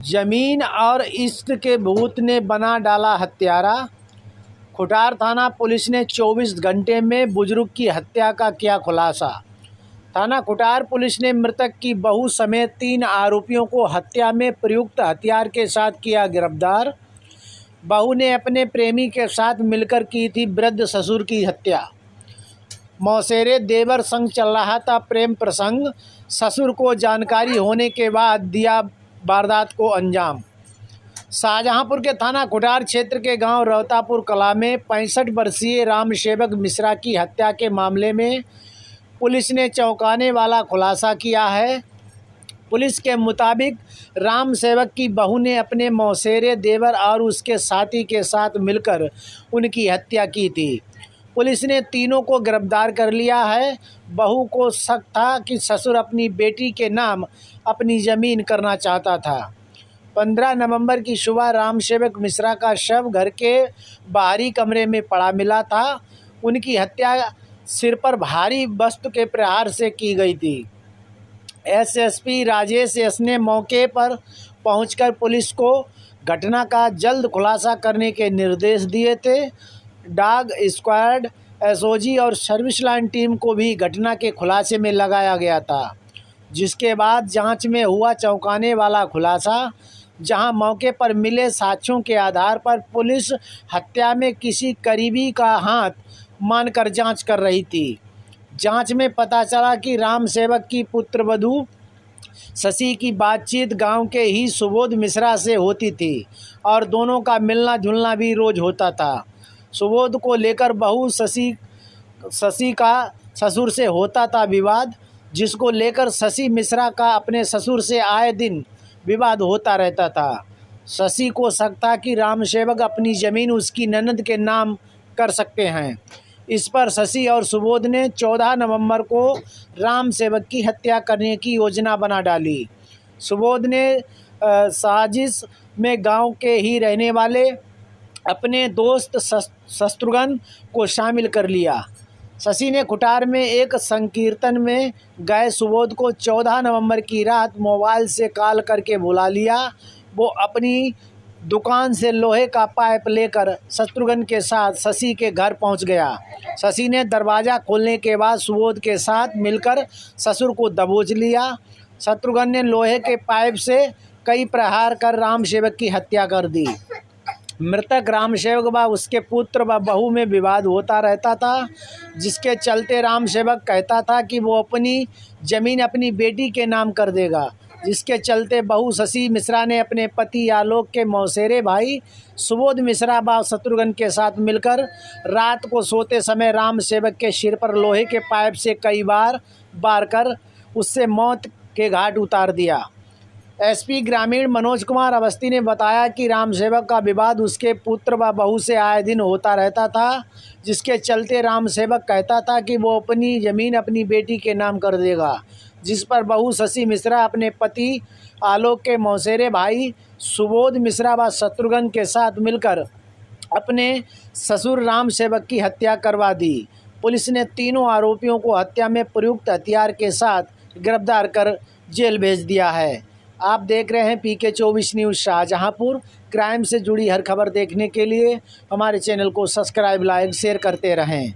जमीन और इश्क के भूत ने बना डाला हत्यारा। खुटार थाना पुलिस ने 24 घंटे में बुजुर्ग की हत्या का किया खुलासा। थाना खुटार पुलिस ने मृतक की बहू समेत 3 आरोपियों को हत्या में प्रयुक्त हथियार के साथ किया गिरफ्तार। बहू ने अपने प्रेमी के साथ मिलकर की थी वृद्ध ससुर की हत्या। मौसेरे देवर संग चल रहा था प्रेम प्रसंग, ससुर को जानकारी होने के बाद दिया वारदात को अंजाम। शाहजहांपुर के थाना खुटार क्षेत्र के गांव रवतापुर कला में 65 वर्षीय रामसेवक मिश्रा की हत्या के मामले में पुलिस ने चौंकाने वाला खुलासा किया है। पुलिस के मुताबिक रामसेवक की बहू ने अपने मौसेरे देवर और उसके साथी के साथ मिलकर उनकी हत्या की थी। पुलिस ने तीनों को गिरफ्तार कर लिया है। बहू को शक था कि ससुर अपनी बेटी के नाम अपनी ज़मीन करना चाहता था। 15 नवंबर की सुबह रामसेवक मिश्रा का शव घर के बाहरी कमरे में पड़ा मिला था। उनकी हत्या सिर पर भारी वस्तु के प्रहार से की गई थी। एसएसपी राजेश एस ने मौके पर पहुंचकर पुलिस को घटना का जल्द खुलासा करने के निर्देश दिए थे। डॉग स्क्वाड, एसओजी और सर्विस लाइन टीम को भी घटना के खुलासे में लगाया गया था, जिसके बाद जांच में हुआ चौंकाने वाला खुलासा। जहां मौके पर मिले साक्ष्यों के आधार पर पुलिस हत्या में किसी करीबी का हाथ मानकर जांच कर रही थी। जांच में पता चला कि रामसेवक की पुत्रवधू शशि की बातचीत गांव के ही सुबोध मिश्रा से होती थी और दोनों का मिलना जुलना भी रोज होता था। सुबोध को लेकर बहू शशि का ससुर से होता था विवाद, जिसको लेकर शशि मिश्रा का अपने ससुर से आए दिन विवाद होता रहता था। शशि को शक था कि रामसेवक अपनी ज़मीन उसकी ननद के नाम कर सकते हैं। इस पर शशि और सुबोध ने 14 नवंबर को रामसेवक की हत्या करने की योजना बना डाली। सुबोध ने साजिश में गांव के ही रहने वाले अपने दोस्त शत्रुघ्न को शामिल कर लिया। शशि ने खुटार में एक संकीर्तन में गए सुबोध को 14 नवंबर की रात मोबाइल से कॉल करके बुला लिया। वो अपनी दुकान से लोहे का पाइप लेकर शत्रुघ्न के साथ शशि के घर पहुंच गया। शशि ने दरवाज़ा खोलने के बाद सुबोध के साथ मिलकर ससुर को दबोच लिया। शत्रुघ्न ने लोहे के पाइप से कई प्रहार कर रामसेवक की हत्या कर दी। मृतक रामसेवक व उसके पुत्र व बहू में विवाद होता रहता था, जिसके चलते रामसेवक कहता था कि वो अपनी ज़मीन अपनी बेटी के नाम कर देगा, जिसके चलते बहू शशि मिश्रा ने अपने पति आलोक के मौसेरे भाई सुबोध मिश्रा व शत्रुघ्न के साथ मिलकर रात को सोते समय रामसेवक के सिर पर लोहे के पाइप से कई बार वार कर उससे मौत के घाट उतार दिया। एसपी ग्रामीण मनोज कुमार अवस्थी ने बताया कि रामसेवक का विवाद उसके पुत्र व बहू से आए दिन होता रहता था, जिसके चलते रामसेवक कहता था कि वो अपनी ज़मीन अपनी बेटी के नाम कर देगा, जिस पर बहू शशि मिश्रा अपने पति आलोक के मौसेरे भाई सुबोध मिश्रा व शत्रुघ्न के साथ मिलकर अपने ससुर रामसेवक की हत्या करवा दी। पुलिस ने तीनों आरोपियों को हत्या में प्रयुक्त हथियार के साथ गिरफ्तार कर जेल भेज दिया है। आप देख रहे हैं PK 24 न्यूज़ शाहजहांपुर। क्राइम से जुड़ी हर खबर देखने के लिए हमारे चैनल को सब्सक्राइब, लाइक, शेयर करते रहें।